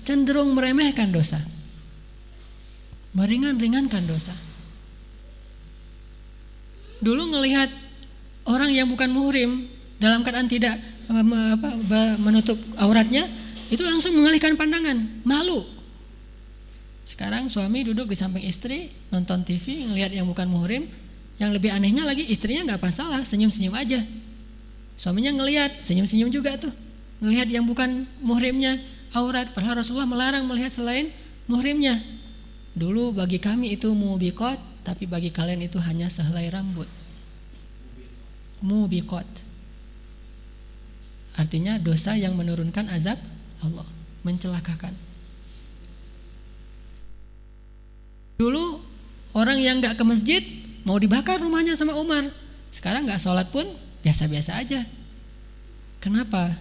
cenderung meremehkan dosa, meringan-ringankan dosa. Dulu ngelihat orang yang bukan muhrim dalam keadaan tidak menutup auratnya, itu langsung mengalihkan pandangan, malu. Sekarang suami duduk di samping istri, nonton TV, ngelihat yang bukan muhrim. Yang lebih anehnya lagi, istrinya gak masalah, senyum-senyum aja. Suaminya ngelihat, senyum-senyum juga tuh. Ngelihat yang bukan muhrimnya aurat, padahal Rasulullah melarang melihat selain muhrimnya. Dulu bagi kami itu mubiqat, tapi bagi kalian itu hanya sehelai rambut. Mubiqat artinya dosa yang menurunkan azab Allah, mencelakakan. Dulu orang yang gak ke masjid mau dibakar rumahnya sama Umar. Sekarang gak sholat pun biasa-biasa aja. Kenapa?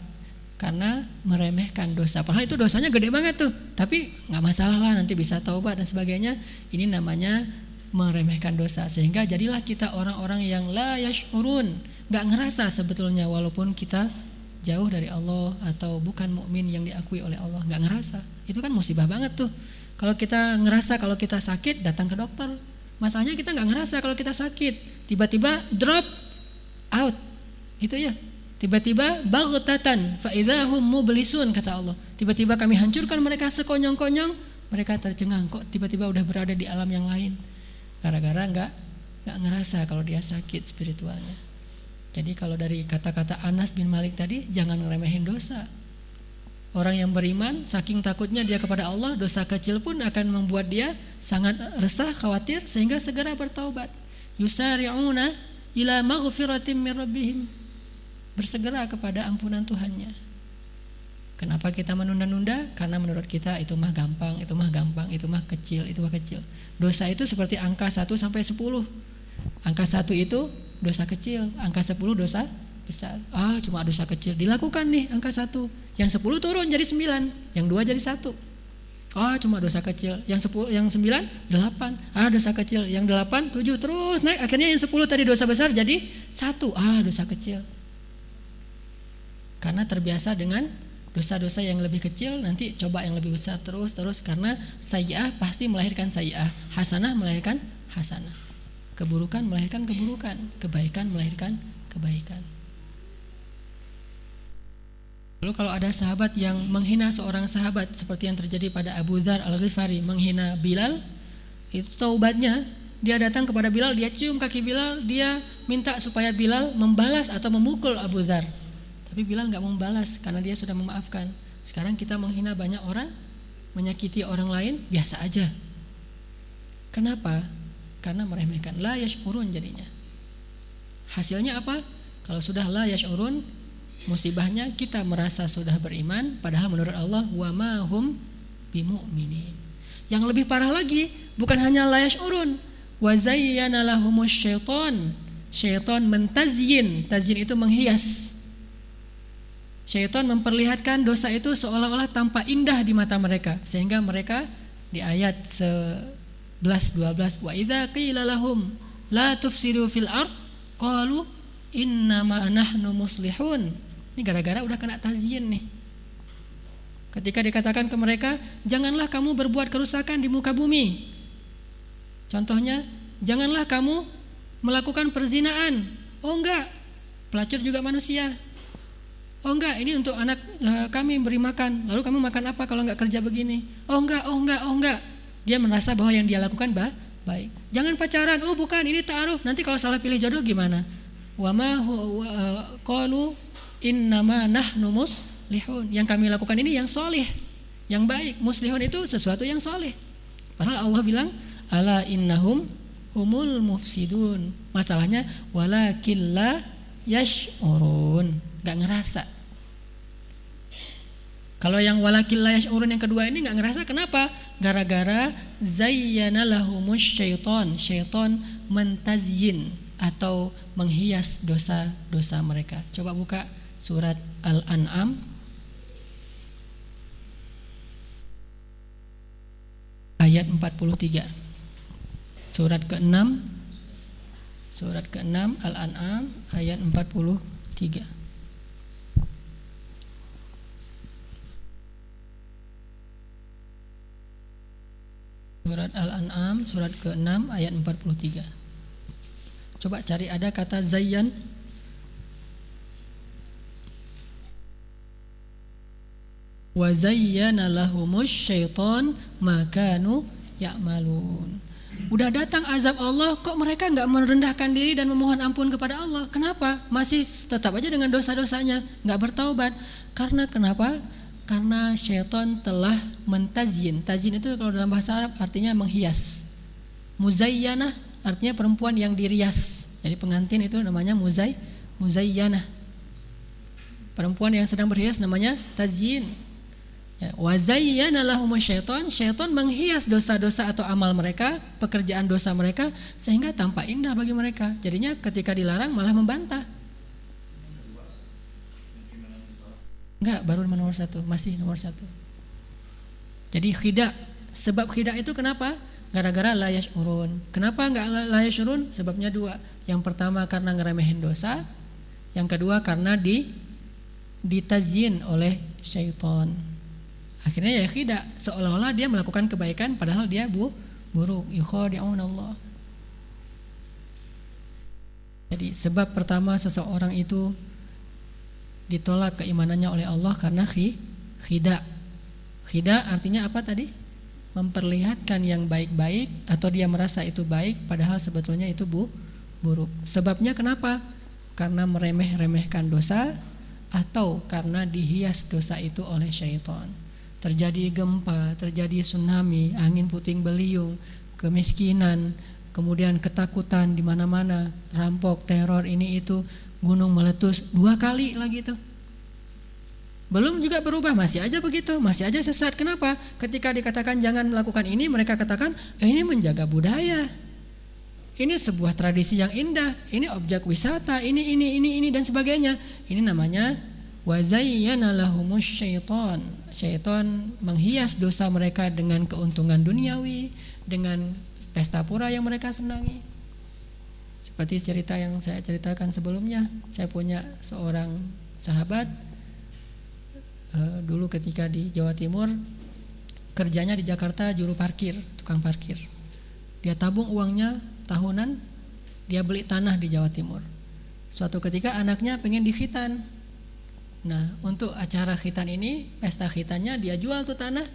Karena meremehkan dosa. Padahal itu dosanya gede banget tuh, tapi gak masalah lah, nanti bisa taubat dan sebagainya. Ini namanya meremehkan dosa. Sehingga jadilah kita orang-orang yang la yash'urun, gak ngerasa sebetulnya walaupun kita jauh dari Allah atau bukan mukmin yang diakui oleh Allah, gak ngerasa. Itu kan musibah banget tuh. Kalau kita ngerasa kalau kita sakit datang ke dokter. Masalahnya kita gak ngerasa kalau kita sakit, tiba-tiba drop out gitu ya. Tiba-tiba baghtatan fa idzahum mublisun, kata Allah. Tiba-tiba kami hancurkan mereka sekonyong-konyong, mereka tercengang, kok tiba-tiba udah berada di alam yang lain. Gara-gara enggak ngerasa kalau dia sakit spiritualnya. Jadi kalau dari kata-kata Anas bin Malik tadi, jangan ngeremehin dosa. Orang yang beriman saking takutnya dia kepada Allah, dosa kecil pun akan membuat dia sangat resah, khawatir, sehingga segera bertaubat. Yusari'una ila maghfiratin min rabbihim, bersegera kepada ampunan Tuhannya. Kenapa kita menunda-nunda? Karena menurut kita itu mah gampang, itu mah gampang, itu mah kecil, itu mah kecil. Dosa itu seperti angka 1 sampai 10. Angka 1 itu dosa kecil, angka 10 dosa besar. Cuma dosa kecil, dilakukan nih angka 1. Yang 10 turun jadi 9, yang 2 jadi 1. Cuma dosa kecil. Yang 10, yang 9 8. Dosa kecil. Yang 8 7, terus naik, akhirnya yang 10 tadi dosa besar jadi 1. Dosa kecil. Karena terbiasa dengan dosa-dosa yang lebih kecil, nanti coba yang lebih besar terus karena sayyi'ah pasti melahirkan sayyi'ah, hasanah melahirkan hasanah. Keburukan melahirkan keburukan, kebaikan melahirkan kebaikan. Lalu kalau ada sahabat yang menghina seorang sahabat seperti yang terjadi pada Abu Dzar Al-Ghifari menghina Bilal, itu taubatnya, dia datang kepada Bilal, dia cium kaki Bilal, dia minta supaya Bilal membalas atau memukul Abu Dzar. Tapi Bilal gak membalas karena dia sudah memaafkan. Sekarang kita menghina banyak orang, menyakiti orang lain, biasa aja. Kenapa? Karena meremehkan. La yash'urun jadinya. Hasilnya apa? Kalau sudah la yash'urun, musibahnya kita merasa sudah beriman, padahal menurut Allah wa ma hum bimu'minin. Yang lebih parah lagi, bukan hanya la yash'urun, wa zayyana lahumus syaitan. Syaitan mentazyin, tazyin itu menghias. Syaitan memperlihatkan dosa itu seolah-olah tampak indah di mata mereka, sehingga mereka di ayat 11-12, wa idza qila lahum la tufsidu fil ard qalu innama nahnu muslihun. Ini gara-gara udah kena tazyin nih. Ketika dikatakan ke mereka, janganlah kamu berbuat kerusakan di muka bumi. Contohnya, janganlah kamu melakukan perzinaan. Oh enggak, pelacur juga manusia. Oh enggak, ini untuk anak kami beri makan. Lalu kamu makan apa kalau enggak kerja begini? Oh enggak. Dia merasa bahwa yang dia lakukan baik. Jangan pacaran. Oh bukan, ini ta'aruf. Nanti kalau salah pilih jodoh gimana? Wa ma qalu innama nahnu muslihun. Yang kami lakukan ini yang soleh, yang baik. Muslihun itu sesuatu yang soleh. Padahal Allah bilang ala innahum humul mufsidun. Masalahnya walakin la yash'urun, gak ngerasa. Kalau yang walakin la yash'urun yang kedua ini gak ngerasa, kenapa? Gara-gara zayyana lahumus syaitan. Syaitan mentazyin atau menghias dosa-dosa mereka. Coba buka surat Al-An'am ayat 43. Surat ke-6 Al-An'am ayat 43. Surat Al-An'am surat ke-6 ayat 43. Coba cari ada kata zayyan. Wa zayyana lahumus syaiton ma kanu ya'malun. Udah datang azab Allah, kok mereka enggak merendahkan diri dan memohon ampun kepada Allah? Kenapa? Masih tetap aja dengan dosa-dosanya, enggak bertaubat. Karena kenapa? Karena syaitan telah mentazyin. Tazyin itu kalau dalam bahasa Arab artinya menghias. Muzayyanah artinya perempuan yang dirias. Jadi pengantin itu namanya muzayyanah. Perempuan yang sedang berhias namanya tazyin. Ya, wa zayyana lahumus syaitan. Syaitan menghias dosa-dosa atau amal mereka, pekerjaan dosa mereka sehingga tampak indah bagi mereka. Jadinya ketika dilarang malah membantah. Enggak, baru nomor 1, masih nomor 1. Jadi khidah, sebab khidah itu kenapa? Gara-gara la yash'urun. Kenapa enggak la yash'urun? Sebabnya 2. Yang pertama karena ngeremehin dosa, yang kedua karena ditazyin oleh syaitan. Akhirnya ya khidah, seolah-olah dia melakukan kebaikan padahal dia buruk. Yukhadi'un Allah. Jadi sebab pertama seseorang itu ditolak keimanannya oleh Allah karena khidah. Khidah artinya apa tadi? Memperlihatkan yang baik-baik atau dia merasa itu baik padahal sebetulnya itu buruk. Sebabnya kenapa? Karena meremeh-remehkan dosa atau karena dihias dosa itu oleh syaitan. Terjadi gempa, terjadi tsunami, angin puting beliung, kemiskinan, kemudian ketakutan di mana-mana, rampok, teror ini itu, gunung meletus 2 kali lagi tuh. Belum juga berubah, masih aja begitu, masih aja sesat. Kenapa? Ketika dikatakan jangan melakukan ini, mereka katakan ini menjaga budaya. Ini sebuah tradisi yang indah, ini objek wisata, ini dan sebagainya. Ini namanya wa zayyana lahumus syaitan. Syaitan menghias dosa mereka dengan keuntungan duniawi, dengan pesta pura yang mereka senangi. Seperti cerita yang saya ceritakan sebelumnya, saya punya seorang sahabat dulu ketika di Jawa Timur, kerjanya di Jakarta juru parkir, tukang parkir. Dia tabung uangnya tahunan, dia beli tanah di Jawa Timur. Suatu ketika anaknya pengen dikhitan. Nah, untuk acara khitan ini, pesta khitannya dia jual tuh tanah.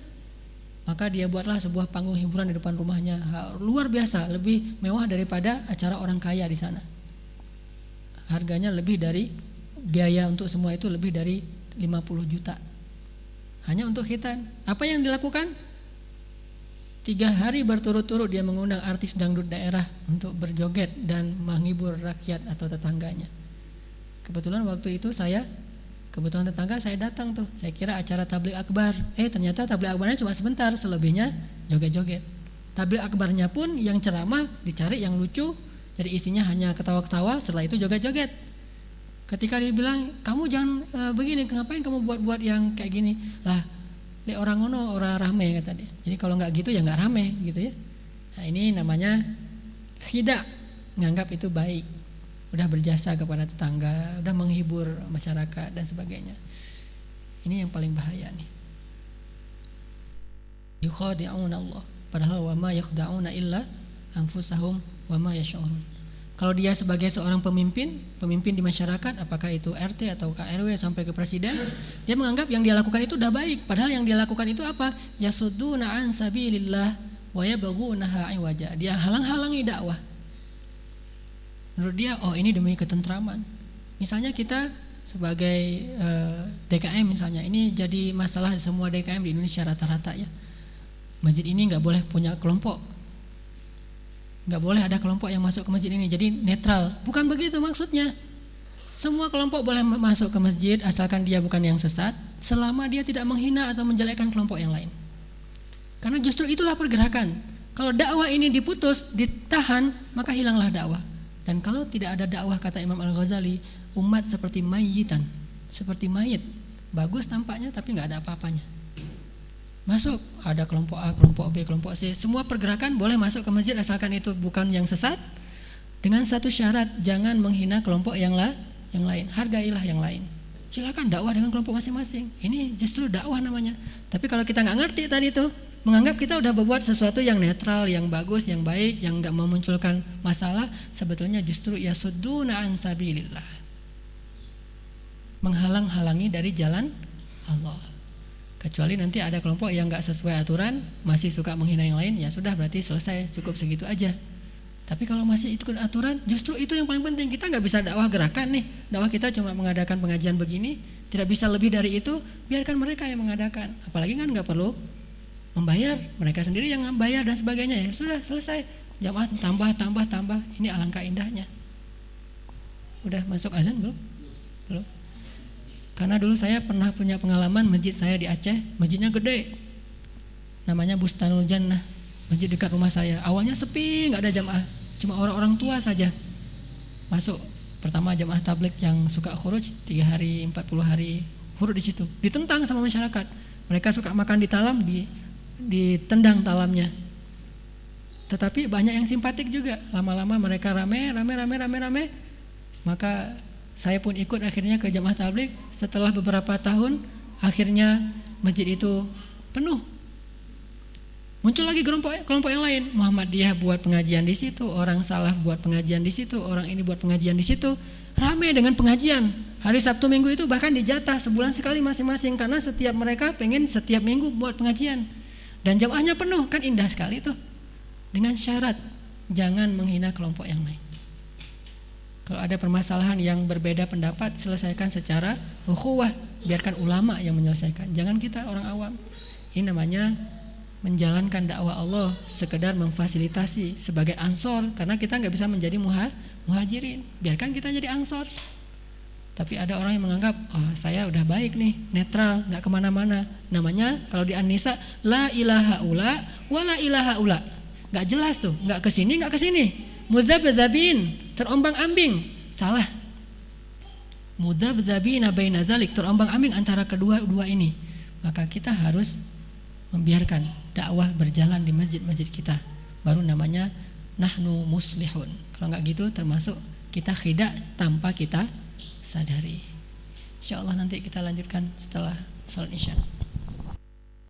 Maka dia buatlah sebuah panggung hiburan di depan rumahnya. Luar biasa, lebih mewah daripada acara orang kaya di sana. Harganya lebih dari, biaya untuk semua itu lebih dari 50 juta. Hanya untuk khitan. Apa yang dilakukan? 3 hari berturut-turut dia mengundang artis dangdut daerah untuk berjoget dan menghibur rakyat atau tetangganya. Kebetulan waktu itu kebetulan tetangga saya datang tuh. Saya kira acara tabligh akbar. Ternyata tabligh akbarnya cuma sebentar, selebihnya joget-joget. Tabligh akbarnya pun yang ceramah dicari yang lucu, jadi isinya hanya ketawa-ketawa, setelah itu joget-joget. Ketika dibilang, "Kamu jangan begini, ngapain kamu buat-buat yang kayak gini?" Lah, li orang ngono ora rame kata dia. Jadi kalau enggak gitu ya enggak rame gitu ya. Nah, ini namanya khidah, nganggap itu baik. Udah berjasa kepada tetangga, udah menghibur masyarakat dan sebagainya. Ini yang paling bahaya nih. Yukhadi'un Allah, padahal wa ma yakhda'una illa anfusahum wa ma yash'urun. Kalau dia sebagai seorang pemimpin di masyarakat, apakah itu RT atau KRW sampai ke presiden, dia menganggap yang dia lakukan itu udah baik, padahal yang dia lakukan itu apa? Yasudduna an sabilillah wa yabghunaha iwaja. Dia halang-halangi dakwah. Menurut dia, ini demi ketentraman. Misalnya kita sebagai DKM misalnya, ini jadi masalah semua DKM di Indonesia rata-rata ya. Masjid ini nggak boleh punya kelompok, nggak boleh ada kelompok yang masuk ke masjid ini. Jadi netral. Bukan begitu maksudnya. Semua kelompok boleh masuk ke masjid asalkan dia bukan yang sesat, selama dia tidak menghina atau menjelekkan kelompok yang lain. Karena justru itulah pergerakan. Kalau dakwah ini diputus, ditahan, maka hilanglah dakwah. Dan kalau tidak ada dakwah, kata Imam Al-Ghazali, umat seperti mayitan, seperti mayit, bagus tampaknya tapi nggak ada apa-apanya. Masuk, ada kelompok A, kelompok B, kelompok C, semua pergerakan boleh masuk ke masjid asalkan itu bukan yang sesat. Dengan satu syarat, jangan menghina kelompok yang lain, hargailah yang lain. Silakan dakwah dengan kelompok masing-masing. Ini justru dakwah namanya. Tapi kalau kita nggak ngerti tadi itu, menganggap kita udah berbuat sesuatu yang netral, yang bagus, yang baik, yang enggak memunculkan masalah, sebetulnya justru yasudduna an sabilillah. Menghalang-halangi dari jalan Allah. Kecuali nanti ada kelompok yang enggak sesuai aturan, masih suka menghina yang lain, ya sudah berarti selesai, cukup segitu aja. Tapi kalau masih ikut aturan, justru itu yang paling penting. Kita nggak bisa dakwah gerakan nih. Dakwah kita cuma mengadakan pengajian begini, tidak bisa lebih dari itu. Biarkan mereka yang mengadakan. Apalagi kan nggak perlu membayar, mereka sendiri yang membayar dan sebagainya. Ya sudah selesai. Jamaah tambah. Ini alangkah indahnya. Udah masuk azan belum? Belum. Karena dulu saya pernah punya pengalaman masjid saya di Aceh, masjidnya gede. Namanya Bustanul Jannah. Masjid dekat rumah saya. Awalnya sepi, nggak ada jamaah. Cuma orang-orang tua saja masuk. Pertama jamaah tabligh yang suka khuruj 3 hari, 40 hari khuruj di situ. Ditentang sama masyarakat. Mereka suka makan di talam, ditendang talamnya. Tetapi banyak yang simpatik juga. Lama-lama mereka rame. Maka saya pun ikut akhirnya ke jamaah tabligh. Setelah beberapa tahun, akhirnya masjid itu penuh. Muncul lagi kelompok yang lain. Muhammadiyah buat pengajian di situ, orang Salaf buat pengajian di situ, orang ini buat pengajian di situ. Ramai dengan pengajian. Hari Sabtu Minggu itu bahkan dijatah sebulan sekali masing-masing, karena setiap mereka pengen setiap minggu buat pengajian. Dan jamaahnya penuh, kan indah sekali tuh. Dengan syarat jangan menghina kelompok yang lain. Kalau ada permasalahan yang berbeda pendapat, selesaikan secara ukhuwah, biarkan ulama yang menyelesaikan. Jangan kita orang awam. Ini namanya menjalankan dakwah Allah, sekedar memfasilitasi sebagai ansor, karena kita nggak bisa menjadi muhajirin. Biarkan kita jadi ansor. Tapi ada orang yang menganggap, saya udah baik nih, netral, nggak kemana-mana. Namanya kalau di An-Nisa, la ilaha ula, wa la ilaha ula. Nggak jelas tuh, nggak kesini, nggak kesini. Mudzabdzabin, terombang-ambing, salah. Mudzabdzabina baina dzalik, terombang-ambing antara kedua ini. Maka kita harus membiarkan dakwah berjalan di masjid-masjid kita, baru namanya nahnu muslihun. Kalau nggak gitu termasuk kita khidah tanpa kita sadari. Insyaallah nanti kita lanjutkan setelah salat isya.